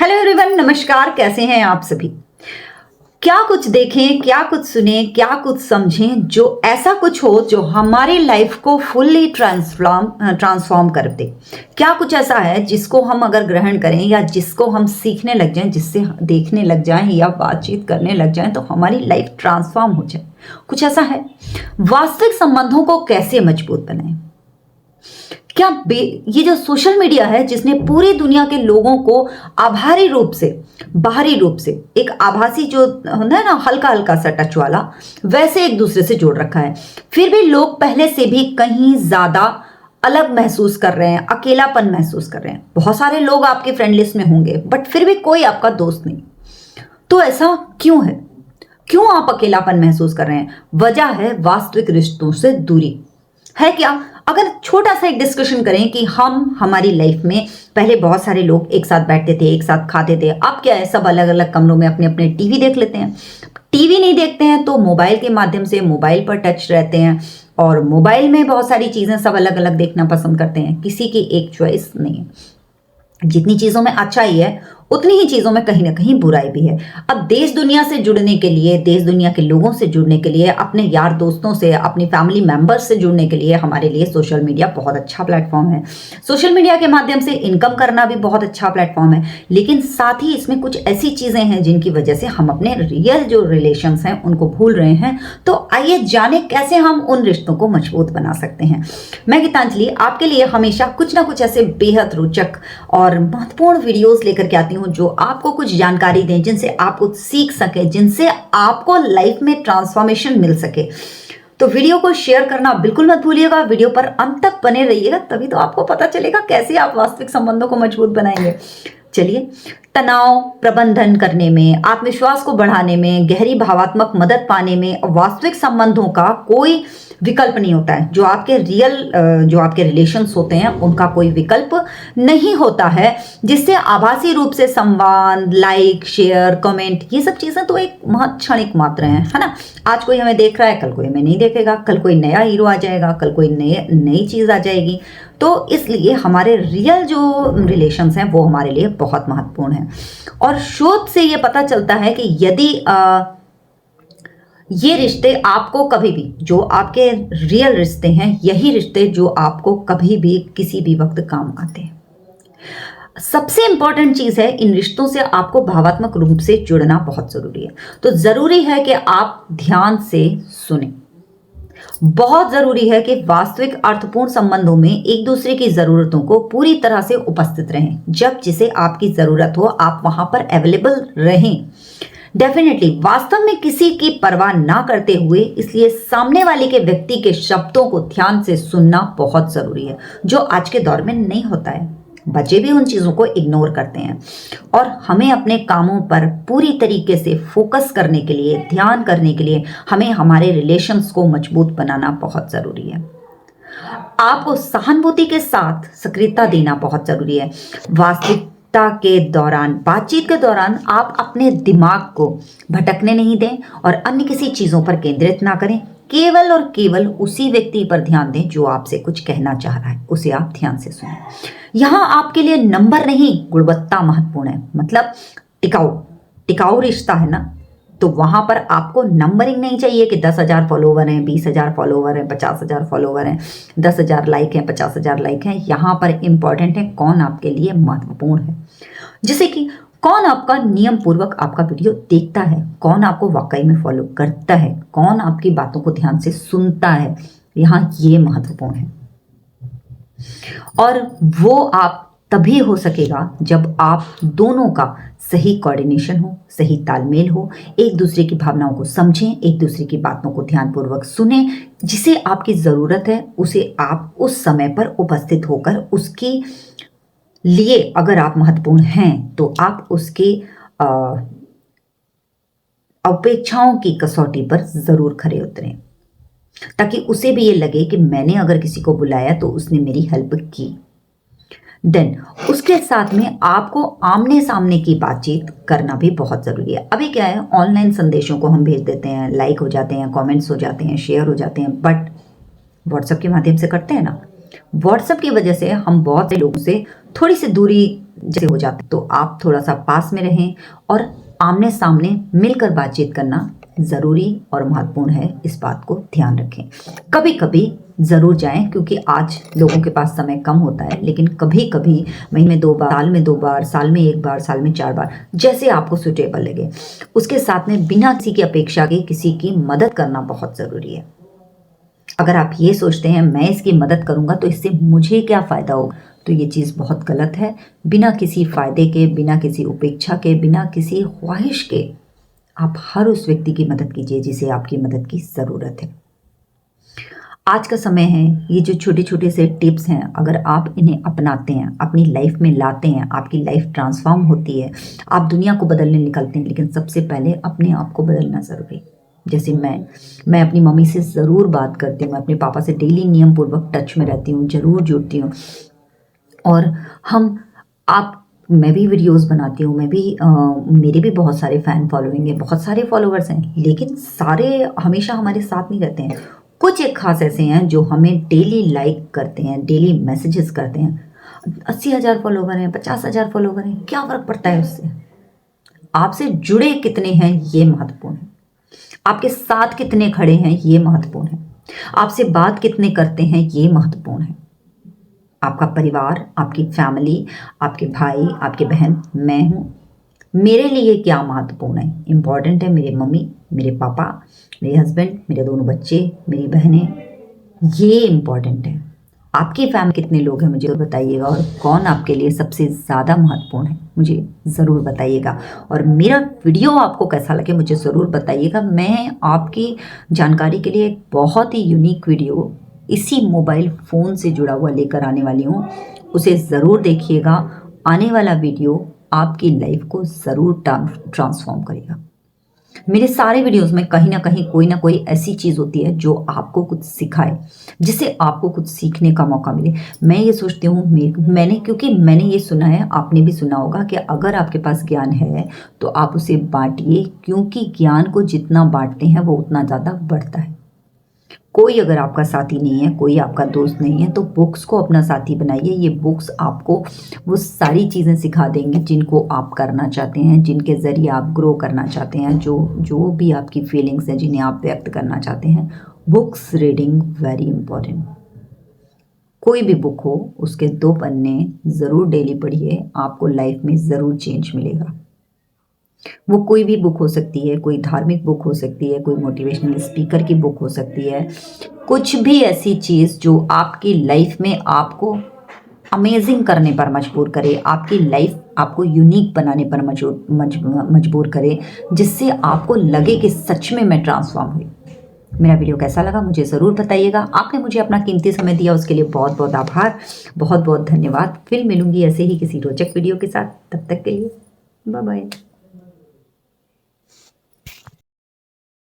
Hello everyone, नमस्कार। कैसे हैं आप सभी? क्या कुछ देखें, क्या कुछ सुने, क्या कुछ समझें, जो ऐसा कुछ हो जो हमारी लाइफ को फुल्ली ट्रांसफॉर्म कर दे। क्या कुछ ऐसा है जिसको हम अगर ग्रहण करें या जिसको हम सीखने लग जाएं, जिससे देखने लग जाएं या बातचीत करने लग जाएं तो हमारी लाइफ ट्रांसफॉर्म हो जाए। कुछ ऐसा है। वास्तविक संबंधों को कैसे मजबूत बनाएं? क्या ये जो सोशल मीडिया है जिसने पूरी दुनिया के लोगों को आभारी रूप से, बाहरी रूप से, एक आभासी जो होता है ना, हल्का हल्का सा टच वाला, वैसे एक दूसरे से जोड़ रखा है। फिर भी लोग पहले से भी कहीं ज्यादा अलग महसूस कर रहे हैं, अकेलापन महसूस कर रहे हैं। बहुत सारे लोग आपके फ्रेंड लिस्ट में होंगे बट फिर भी कोई आपका दोस्त नहीं। तो ऐसा क्यों है? क्यों आप अकेलापन महसूस कर रहे हैं? वजह है वास्तविक रिश्तों से दूरी। है क्या? अगर छोटा सा एक डिस्कशन करें कि हम हमारी लाइफ में पहले बहुत सारे लोग एक साथ बैठते थे, एक साथ खाते थे। अब क्या है, सब अलग अलग कमरों में अपने अपने टीवी देख लेते हैं। टीवी नहीं देखते हैं तो मोबाइल के माध्यम से मोबाइल पर टच रहते हैं और मोबाइल में बहुत सारी चीजें सब अलग अलग देखना पसंद करते हैं। किसी की एक चॉइस नहीं है। जितनी चीजों में अच्छाई है उतनी ही चीजों में कहीं ना कहीं बुराई भी है। अब देश दुनिया से जुड़ने के लिए, देश दुनिया के लोगों से जुड़ने के लिए, अपने यार दोस्तों से, अपनी फैमिली मेंबर्स से जुड़ने के लिए हमारे लिए सोशल मीडिया बहुत अच्छा प्लेटफॉर्म है। सोशल मीडिया के माध्यम से इनकम करना भी बहुत अच्छा प्लेटफॉर्म है, लेकिन साथ ही इसमें कुछ ऐसी चीजें हैं जिनकी वजह से हम अपने रियल जो रिलेशंस हैं उनको भूल रहे हैं। तो आइए जाने कैसे हम उन रिश्तों को मजबूत बना सकते हैं। मैं गीतांजलि आपके लिए हमेशा कुछ ना कुछ ऐसे बेहद रोचक और महत्वपूर्ण वीडियोस लेकर के आती हूँ जो आपको कुछ जानकारी दें, जिनसे आप कुछ सीख सके, जिनसे आपको लाइफ में ट्रांसफॉर्मेशन मिल सके। तो वीडियो को शेयर करना बिल्कुल मत भूलिएगा। वीडियो पर अंत तक बने रहिएगा, तभी तो आपको पता चलेगा कैसे आप वास्तविक संबंधों को मजबूत बनाएंगे। चलिए, तनाव प्रबंधन करने में, आत्मविश्वास को बढ़ाने में, गहरी भावात्मक मदद पाने में वास्तविक संबंधों का कोई विकल्प नहीं होता है। जो आपके रिलेशंस होते हैं उनका कोई विकल्प नहीं होता है, जिससे आभासी रूप से संवाद, लाइक, शेयर, कमेंट, ये सब चीजें तो एक महत क्षणिक मात्र है ना। आज कोई हमें देख रहा है, कल कोई हमें नहीं देखेगा, कल कोई नया हीरो आ जाएगा, कल कोई नई चीज आ जाएगी। तो इसलिए हमारे रियल जो रिलेशंस हैं वो हमारे लिए बहुत महत्वपूर्ण है। और शोध से ये पता चलता है कि यदि ये रिश्ते आपको कभी भी, जो आपके रियल रिश्ते हैं, यही रिश्ते जो आपको कभी भी किसी भी वक्त काम आते हैं। सबसे इंपॉर्टेंट चीज है, इन रिश्तों से आपको भावात्मक रूप से जुड़ना बहुत जरूरी है। तो जरूरी है कि आप ध्यान से सुने। बहुत जरूरी है कि वास्तविक अर्थपूर्ण संबंधों में एक दूसरे की जरूरतों को पूरी तरह से उपस्थित रहें। जब जिसे आपकी जरूरत हो आप वहां पर अवेलेबल रहें। डेफिनेटली वास्तव में किसी की परवाह ना करते हुए, इसलिए सामने वाले के व्यक्ति के शब्दों को ध्यान से सुनना बहुत जरूरी है, जो आज के दौर में नहीं होता है। बच्चे भी उन चीजों को इग्नोर करते हैं और हमें अपने कामों पर पूरी तरीके से फोकस करने के लिए, ध्यान करने के लिए हमें हमारे रिलेशंस को मजबूत बनाना बहुत जरूरी है। आपको सहानुभूति के साथ सक्रियता देना बहुत जरूरी है। वास्तविकता के दौरान, बातचीत के दौरान आप अपने दिमाग को भटकने नहीं दें और अन्य किसी चीजों पर केंद्रित ना करें। केवल और केवल उसी व्यक्ति पर ध्यान दें जो आपसे कुछ कहना चाह रहा है, उसे आप ध्यान से सुनें। यहां आपके लिए नंबर नहीं, गुणवत्ता महत्वपूर्ण है। मतलब टिकाऊ रिश्ता है ना, तो वहां पर आपको नंबरिंग नहीं चाहिए कि 10,000 फॉलोवर हैं, 20,000 फॉलोवर हैं, 50,000 फॉलोवर हैं, 10,000 लाइक हैं, 50,000 लाइक हैं। यहां पर इंपॉर्टेंट है कौन आपके लिए महत्वपूर्ण है। जैसे कि कौन आपका नियम पूर्वक आपका वीडियो देखता है, कौन आपको वाकई में फॉलो करता है, कौन आपकी बातों को ध्यान से सुनता है। यहां ये महत्वपूर्ण है। और वो आप तभी हो सकेगा जब आप दोनों का सही कोऑर्डिनेशन हो, सही तालमेल हो, एक दूसरे की भावनाओं को समझें, एक दूसरे की बातों को ध्यानपूर्वक सुने। जिसे आपकी जरूरत है उसे आप उस समय पर उपस्थित होकर, उसकी लिए अगर आप महत्वपूर्ण हैं तो आप उसके अपेक्षाओं की कसौटी पर जरूर खरे उतरें, ताकि उसे भी ये लगे कि मैंने अगर किसी को बुलाया तो उसने मेरी हेल्प की। देन उसके साथ में आपको आमने सामने की बातचीत करना भी बहुत जरूरी है। अभी क्या है, ऑनलाइन संदेशों को हम भेज देते हैं, लाइक हो जाते हैं, कमेंट्स हो जाते हैं, शेयर हो जाते हैं, बट व्हाट्सएप के माध्यम से करते हैं ना। व्हाट्सएप की वजह से हम बहुत से लोगों से थोड़ी सी दूरी जैसे हो जाता है, तो आप थोड़ा सा पास में रहें और आमने सामने मिलकर बातचीत करना ज़रूरी और महत्वपूर्ण है। इस बात को ध्यान रखें। कभी कभी ज़रूर जाएं, क्योंकि आज लोगों के पास समय कम होता है, लेकिन कभी कभी महीने में 2 बार, साल में 2 बार, साल में 1 बार, साल में 4 बार, जैसे आपको सुटेबल लगे। उसके साथ में बिना किसी की अपेक्षा के किसी की मदद करना बहुत ज़रूरी है। अगर आप ये सोचते हैं मैं इसकी मदद करूंगा तो इससे मुझे क्या फ़ायदा होगा, तो ये चीज़ बहुत गलत है। बिना किसी फ़ायदे के, बिना किसी उपेक्षा के, बिना किसी ख्वाहिश के आप हर उस व्यक्ति की मदद कीजिए जिसे आपकी मदद की ज़रूरत है। आज का समय है, ये जो छोटे छोटे से टिप्स हैं, अगर आप इन्हें अपनाते हैं, अपनी लाइफ में लाते हैं, आपकी लाइफ ट्रांसफॉर्म होती है। आप दुनिया को बदलने निकलते हैं, लेकिन सबसे पहले अपने आप को बदलना ज़रूरी है। जैसे मैं अपनी मम्मी से ज़रूर बात करती हूँ, मैं अपने पापा से डेली नियम पूर्वक टच में रहती हूँ, ज़रूर जुड़ती हूँ। और मैं भी वीडियोस बनाती हूँ, मेरे भी बहुत सारे फ़ैन फॉलोइंग है, बहुत सारे फॉलोअर्स हैं, लेकिन सारे हमेशा हमारे साथ नहीं रहते हैं। कुछ एक खास ऐसे हैं जो हमें डेली लाइक करते हैं, डेली मैसेजेस करते हैं। 80,000 फॉलोवर हैं, 50,000 फॉलोवर हैं, क्या फ़र्क पड़ता है उससे? आपसे जुड़े कितने हैं ये महत्वपूर्ण है। आपके साथ कितने खड़े हैं ये महत्वपूर्ण है। आपसे बात कितने करते हैं ये महत्वपूर्ण है। आपका परिवार, आपकी फैमिली, आपके भाई, आपके बहन, मैं हूँ, मेरे लिए क्या महत्वपूर्ण है? इम्पॉर्टेंट है मेरे मम्मी, मेरे पापा, मेरे हस्बैंड, मेरे दोनों बच्चे, मेरी बहनें, ये इम्पॉर्टेंट है। आपकी फैमिली कितने लोग हैं मुझे बताइएगा, और कौन आपके लिए सबसे ज़्यादा महत्वपूर्ण है मुझे ज़रूर बताइएगा। और मेरा वीडियो आपको कैसा लगे मुझे ज़रूर बताइएगा। मैं आपकी जानकारी के लिए एक बहुत ही यूनिक वीडियो इसी मोबाइल फ़ोन से जुड़ा हुआ लेकर आने वाली हूँ, उसे ज़रूर देखिएगा। आने वाला वीडियो आपकी लाइफ को ज़रूर ट्रांसफॉर्म करेगा। मेरे सारे वीडियोस में कहीं ना कोई ऐसी चीज़ होती है जो आपको कुछ सिखाए, जिससे आपको कुछ सीखने का मौका मिले। मैं ये सोचती हूँ, क्योंकि मैंने ये सुना है, आपने भी सुना होगा कि अगर आपके पास ज्ञान है तो आप उसे बांटिए, क्योंकि ज्ञान को जितना बांटते हैं वो उतना ज़्यादा बढ़ता है। कोई अगर आपका साथी नहीं है, कोई आपका दोस्त नहीं है, तो बुक्स को अपना साथी बनाइए। ये बुक्स आपको वो सारी चीज़ें सिखा देंगी जिनको आप करना चाहते हैं, जिनके ज़रिए आप ग्रो करना चाहते हैं, जो भी आपकी फीलिंग्स हैं जिन्हें आप व्यक्त करना चाहते हैं। Books reading very important. कोई भी बुक हो उसके 2 पन्ने ज़रूर डेली पढ़िए, आपको लाइफ में ज़रूर चेंज मिलेगा। वो कोई भी बुक हो सकती है, कोई धार्मिक बुक हो सकती है, कोई मोटिवेशनल स्पीकर की बुक हो सकती है, कुछ भी ऐसी चीज़ जो आपकी लाइफ में आपको अमेजिंग करने पर मजबूर करे, आपकी लाइफ आपको यूनिक बनाने पर मजबूर करे, जिससे आपको लगे कि सच में मैं ट्रांसफॉर्म हुई। मेरा वीडियो कैसा लगा मुझे ज़रूर बताइएगा। आपने मुझे अपना कीमती समय दिया, उसके लिए बहुत बहुत आभार, बहुत बहुत धन्यवाद। फिर मिलूंगी ऐसे ही किसी रोचक वीडियो के साथ। तब तक के लिए बाय बाय।